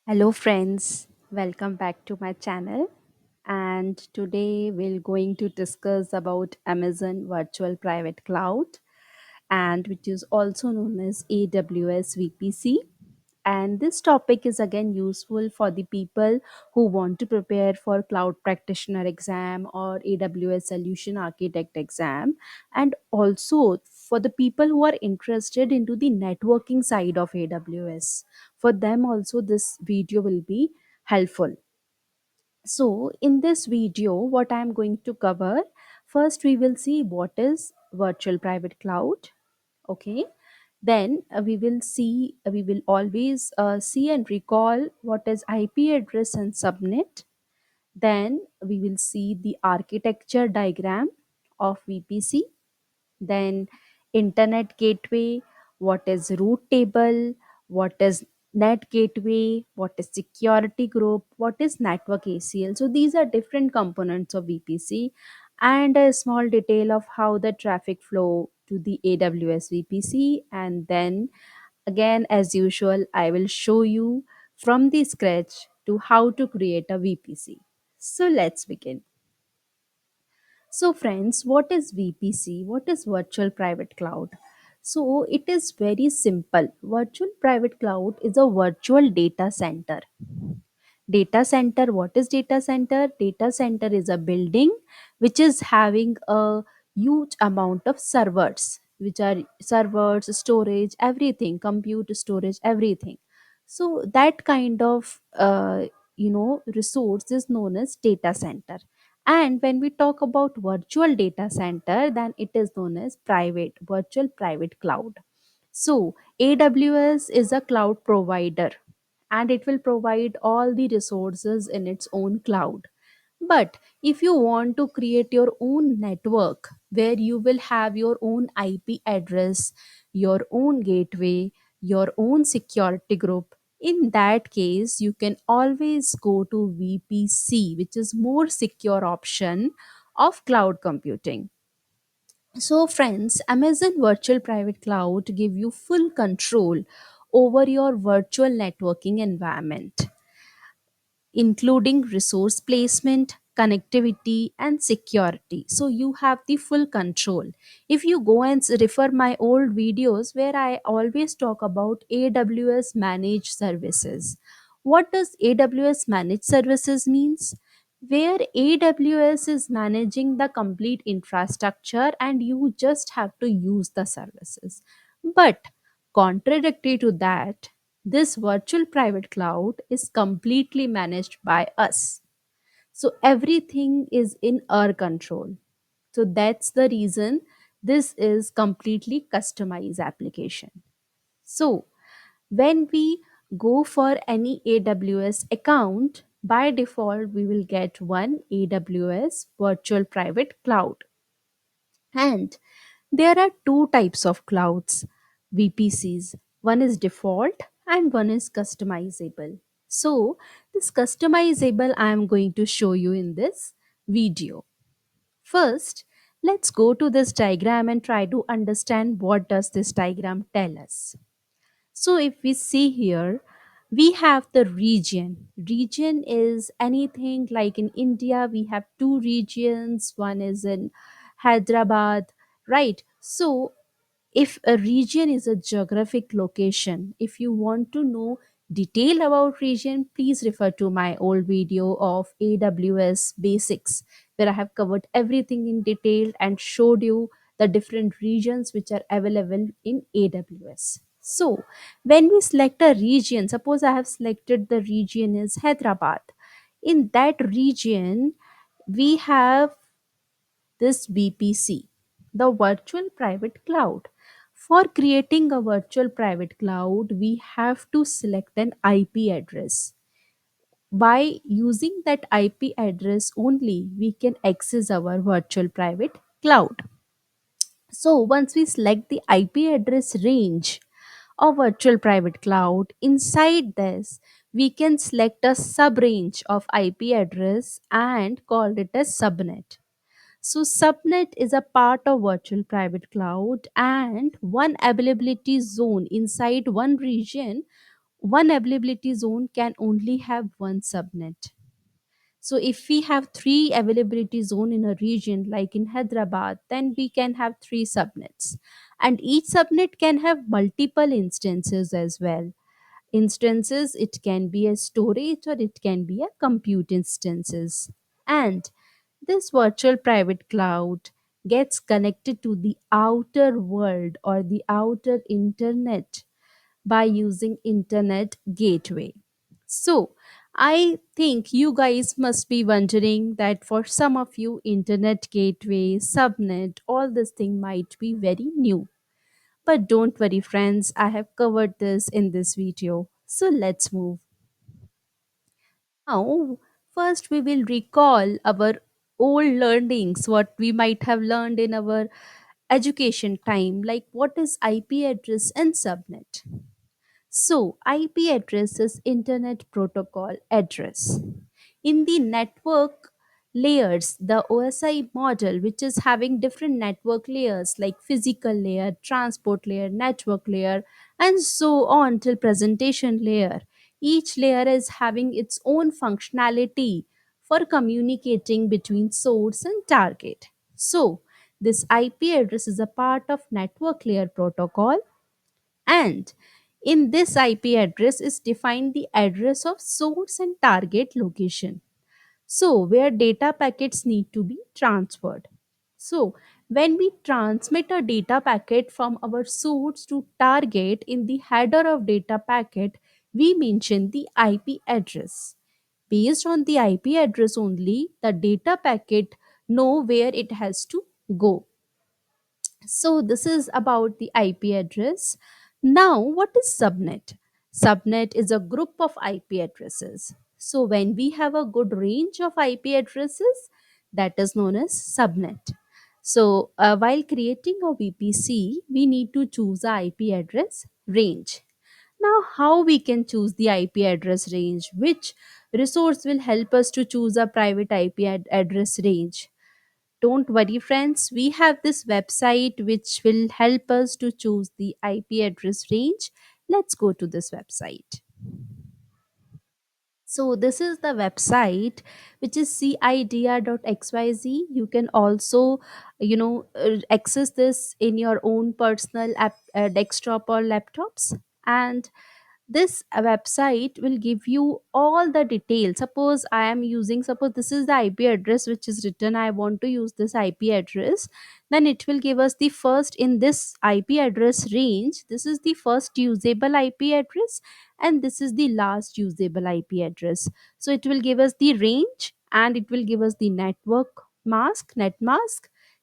Hello friends, welcome back to my channel. And today we're going to discuss about Amazon Virtual Private Cloud, and which is also known as AWS VPC. And this topic is again useful for the people who want to prepare for cloud practitioner exam or AWS solution architect exam, and also for the people who are interested into the networking side of AWS. For them also this video will be helpful. So in this video what I am going to cover, first we will see what is virtual private cloud. Okay, then we will always see and recall what is IP address and subnet. Then we will see the architecture diagram of VPC, then internet gateway, what is root table, what is net gateway, what is security group, what is network ACL. So these are different components of VPC, and a small detail of how the traffic flow to the AWS VPC. And then again, as usual, I will show you from the scratch to how to create a VPC. So let's begin. So, friends, what is VPC? What is Virtual Private Cloud? So, it is very simple. Virtual Private Cloud is a virtual data center. Data center, what is data center? Data center is a building which is having a huge amount of servers, which are servers, storage, everything, compute, storage, everything. So, that kind of resource is known as data center. And when we talk about virtual data center, then it is known as private virtual private cloud. So AWS is a cloud provider, and it will provide all the resources in its own cloud. But if you want to create your own network where you will have your own IP address, your own gateway, your own security group, in that case you can always go to VPC, which is more secure option of cloud computing. So friends, Amazon Virtual Private Cloud give you full control over your virtual networking environment, including resource placement, connectivity, and security. So you have the full control. If you go and refer my old videos where I always talk about AWS managed services. What does AWS managed services means? Where AWS is managing the complete infrastructure and you just have to use the services. But contradictory to that, this virtual private cloud is completely managed by us. So everything is in our control. So that's the reason this is completely customized application. So when we go for any AWS account, by default we will get one AWS virtual private cloud. And there are two types of clouds, VPCs. One is default and one is customizable. So, this customizable I am going to show you in this video. First, let's go to this diagram and try to understand what does this diagram tell us. So if we see here, we have the region. Region is anything like in India, we have two regions. One is in Hyderabad, right? So if a region is a geographic location, if you want to know detail about region, please refer to my old video of AWS basics, where I have covered everything in detail and showed you the different regions which are available in AWS. So when we select a region, suppose I have selected the region is Hyderabad. In that region we have this VPC, the virtual private cloud. For creating a virtual private cloud, we have to select an IP address. By using that IP address only, we can access our virtual private cloud. So once we select the IP address range of virtual private cloud, inside this, we can select a sub range of IP address and call it as subnet. So, subnet is a part of virtual private cloud and one availability zone inside one region One availability zone can only have one subnet. So if we have three availability zone in a region like in Hyderabad, then we can have three subnets. And each subnet can have multiple instances as well. Instances, it can be a storage or it can be a compute instances. And this virtual private cloud gets connected to the outer world or the outer internet by using internet gateway. So I think you guys must be wondering that for some of you, internet gateway, subnet, all this thing might be very new. But don't worry, friends, I have covered this in this video. So let's move. Now, first we will recall our old learnings, what we might have learned in our education time, like what is IP address and subnet. So, IP address is Internet Protocol Address. In the network layers, the OSI model, which is having different network layers like physical layer, transport layer, network layer, and so on till presentation layer. Each layer is having its own functionality for communicating between source and target. So, this IP address is a part of network layer protocol, and in this IP address is defined the address of source and target location. So, where data packets need to be transferred. So, when we transmit a data packet from our source to target, in the header of data packet, we mention the IP address. Based on the IP address only, the data packet know where it has to go. So this is about the IP address. Now, what is subnet? Subnet is a group of IP addresses. So when we have a good range of IP addresses, that is known as subnet. So while creating a VPC, we need to choose a IP address range. Now, how we can choose the IP address range? Which resource will help us to choose a private IP address range? Don't worry, friends, we have this website which will help us to choose the IP address range. Let's go to this website. So, this is the website which is cidr.xyz. You can also, access this in your own personal app, desktop or laptops. And this website will give you all the details. Suppose this is the IP address which is written, I want to use this IP address, then it will give us the first in this IP address range. This is the first usable IP address and this is the last usable IP address. So it will give us the range and it will give us the net mask.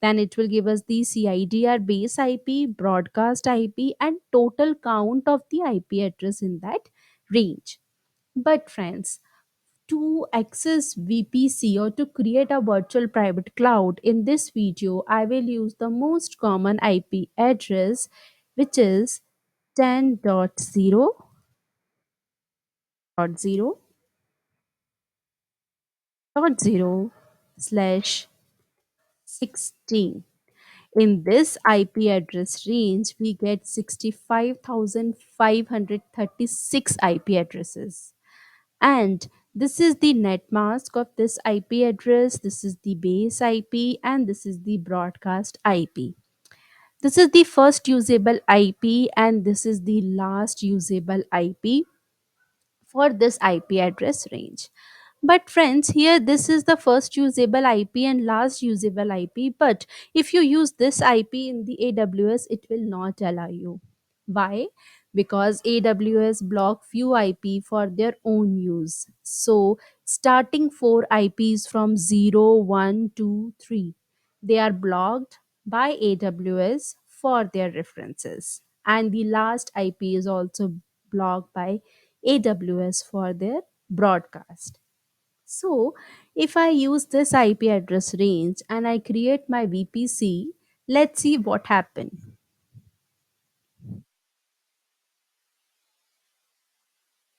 Then it will give us the CIDR base IP, broadcast IP, and total count of the IP address in that range. But friends, to access VPC or to create a virtual private cloud, in this video, I will use the most common IP address, which is 10.0.0.0 slash 16. In this IP address range, we get 65,536 IP addresses. And this is the net mask of this IP address, this is the base IP, and this is the broadcast IP. This is the first usable IP, and this is the last usable IP for this IP address range. But friends, here this is the first usable IP and last usable IP. But if you use this IP in the AWS, it will not allow you. Why? Because AWS block few IP for their own use. So starting 4 IPs from 0, 1, 2, 3, they are blocked by AWS for their references. And the last IP is also blocked by AWS for their broadcast. So, if I use this IP address range and I create my VPC, let's see what happened.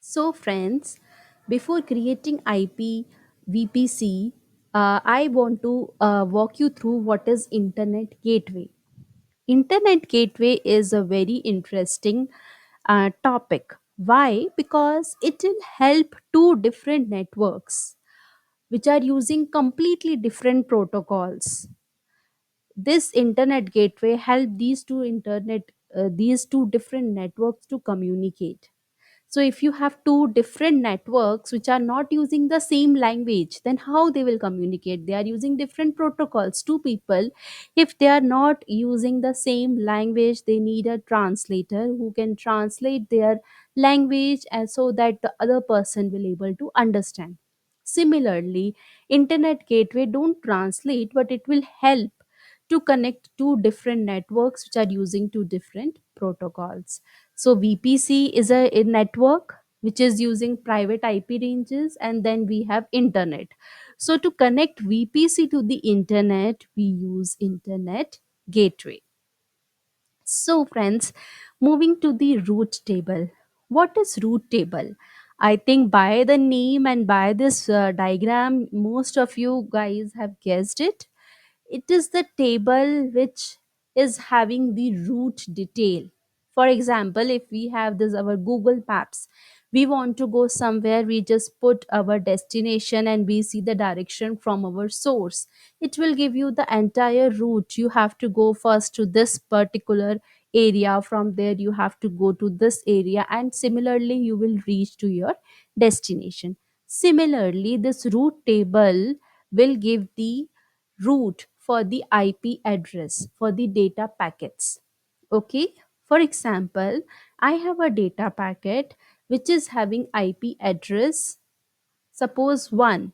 So, friends, before creating IP VPC, I want to walk you through what is Internet Gateway. Internet Gateway is a very interesting topic. Why? Because it will help two different networks which are using completely different protocols. This internet gateway help these two different networks to communicate. So if you have two different networks which are not using the same language, then how they will communicate? They are using different protocols. Two people, if they are not using the same language, they need a translator who can translate their language and so that the other person will able to understand. Similarly, internet gateway don't translate, but it will help to connect two different networks which are using two different protocols. So VPC is a network which is using private IP ranges, and then we have internet. So to connect VPC to the internet, we use internet gateway. So friends, moving to the root table. What is root table? I think by the name and by this diagram, most of you guys have guessed it. It is the table which is having the route detail. For example, if we have this our Google Maps, we want to go somewhere, we just put our destination and we see the direction from our source. It will give you the entire route. You have to go first to this particular area, from there you have to go to this area, and similarly you will reach to your destination. Similarly, this route table will give the route for the IP address for the data packets. Okay, for example, I have a data packet which is having IP address, suppose 1,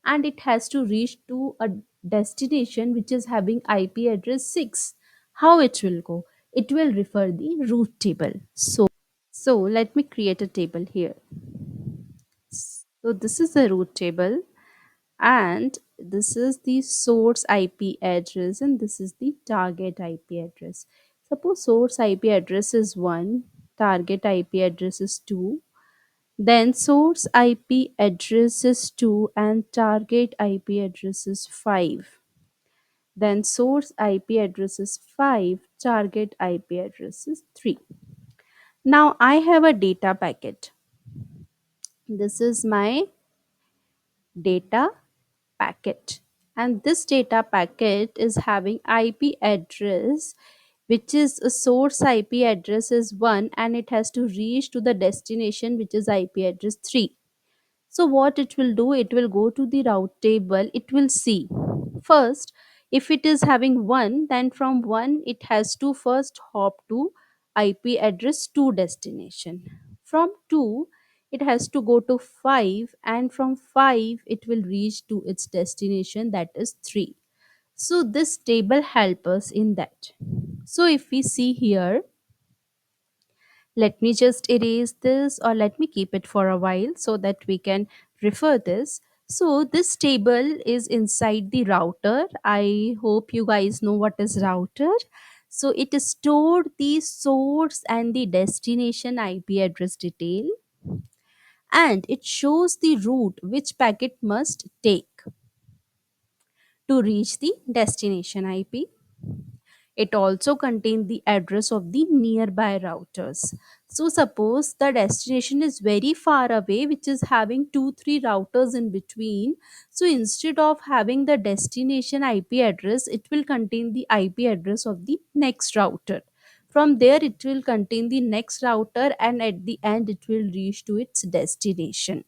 and it has to reach to a destination which is having IP address 6. How it will go? It will refer the route table. So let me create a table here. So this is the route table, and this is the source IP address, and this is the target IP address. Suppose source IP address is 1, target IP address is 2, then source IP address is 2 and target IP address is 5. Then source IP address is 5, target IP address is 3. Now I have a data packet. This is my data packet, and this data packet is having IP address which is a source IP address is 1, and it has to reach to the destination which is IP address 3. So what it will do, it will go to the route table. It will see first, if it is having 1, then from 1 it has to first hop to IP address 2 destination. From 2 it has to go to 5, and from 5 it will reach to its destination, that is 3. So this table help us in that. So if we see here, let me just erase this, or let me keep it for a while so that we can refer this. So this table is inside the router. I hope you guys know what is router. So it stored the source and the destination IP address detail, and it shows the route which packet must take to reach the destination IP. It also contains the address of the nearby routers. So suppose the destination is very far away, which is having 2 3 routers in between. So instead of having the destination IP address, it will contain the IP address of the next router. From there it will contain the next router, and at the end it will reach to its destination.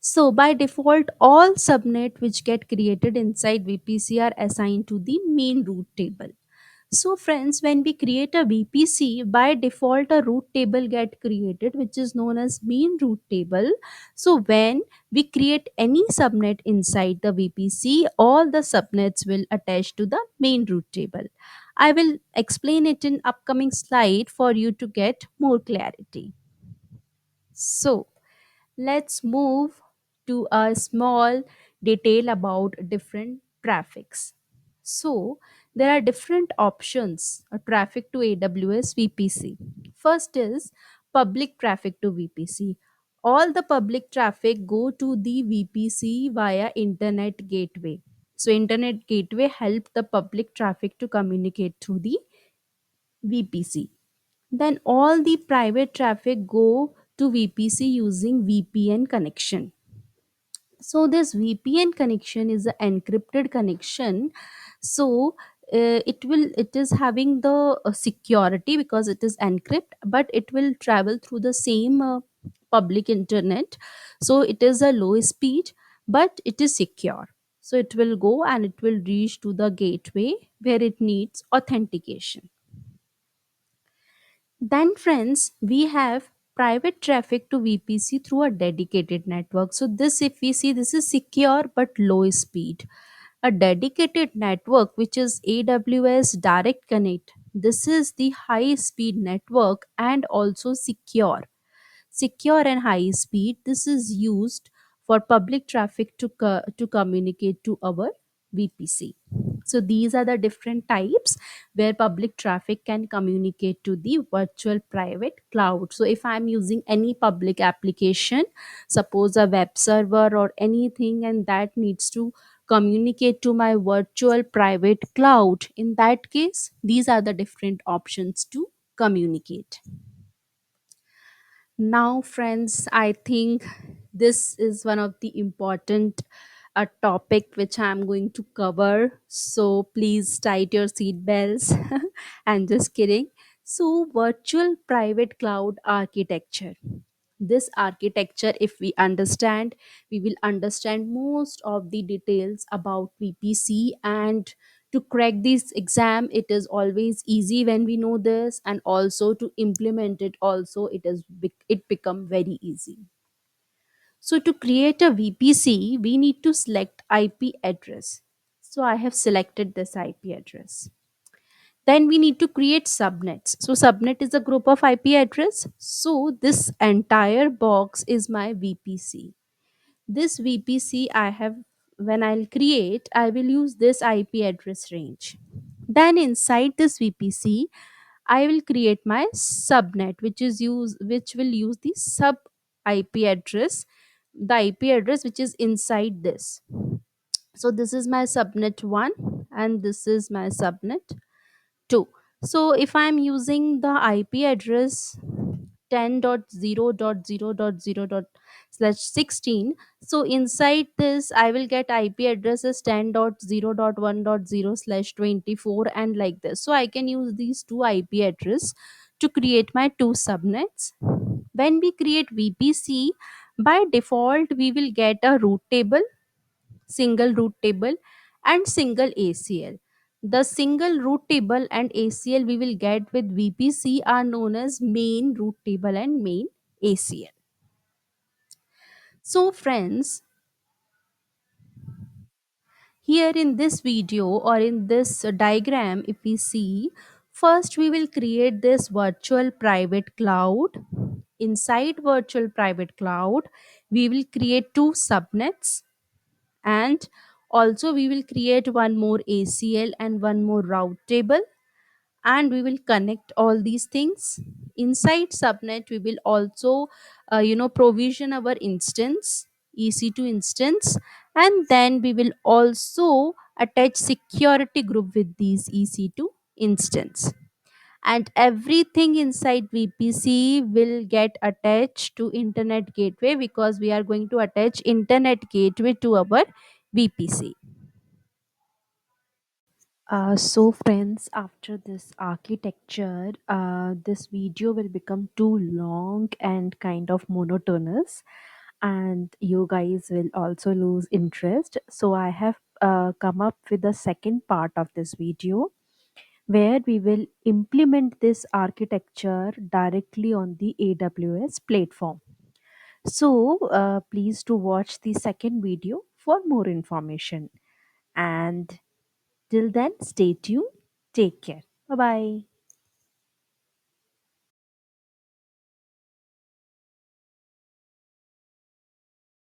So by default, all subnet which get created inside VPC are assigned to the main route table. So friends, when we create a VPC, by default a route table get created which is known as main route table. So when we create any subnet inside the VPC, all the subnets will attach to the main route table. I will explain it in upcoming slide for you to get more clarity. So let's move to a small detail about different traffics. So there are different options traffic to AWS VPC. First is public traffic to VPC. All the public traffic go to the VPC via internet gateway. So internet gateway help the public traffic to communicate through the VPC. Then all the private traffic go to VPC using VPN connection. So this VPN connection is an encrypted connection. So it is having the security because it is encrypt, but it will travel through the same public internet. So it is a low speed, but it is secure. So it will go and it will reach to the gateway where it needs authentication. Then, friends, we have private traffic to VPC through a dedicated network. So, this, if we see, this is secure but low speed. A dedicated network, which is AWS Direct Connect, this is the high speed network and also secure and high speed. This is used for public traffic to communicate to our VPC. So these are the different types where public traffic can communicate to the virtual private cloud. So if I'm using any public application, suppose a web server or anything, and that needs to communicate to my virtual private cloud, in that case these are the different options to communicate. Now, friends, I think this is one of the important topic which I'm going to cover. So please tight your seat belts. And just kidding. So, virtual private cloud architecture. This architecture, if we understand, we will understand most of the details about VPC. And to crack this exam, it is always easy when we know this, and also to implement it also it become very easy. So to create a VPC, we need to select IP address. So I have selected this IP address. Then we need to create subnets. So subnet is a group of IP address. So this entire box is my VPC. This VPC I have, when I'll create, I will use this IP address range. Then inside this VPC, I will create my subnet, which will use the sub IP address, the IP address which is inside this. So this is my subnet 1 and this is my subnet 2. So if I'm using the IP address 10.0.0.0.16, so inside this I will get IP addresses 10.0.1.0/24 and like this. So I can use these two IP address to create my two subnets. When we create VPC, by default we will get a root table, single root table, and single ACL. The single root table and ACL we will get with VPC are known as main root table and main ACL. So, friends, here in this video or in this diagram, if we see, first we will create this virtual private cloud. Inside virtual private cloud, we will create two subnets, and also we will create one more ACL and one more route table, and we will connect all these things. Inside subnet we will also provision our instance, EC2 instance, and then we will also attach security group with these EC2 instance, and everything inside VPC will get attached to internet gateway because we are going to attach internet gateway to our VPC. So, friends, after this architecture, this video will become too long and kind of monotonous, and you guys will also lose interest. So, I have come up with the second part of this video where we will implement this architecture directly on the AWS platform. So, please to watch the second video for more information. And till then, stay tuned. Take care. Bye bye.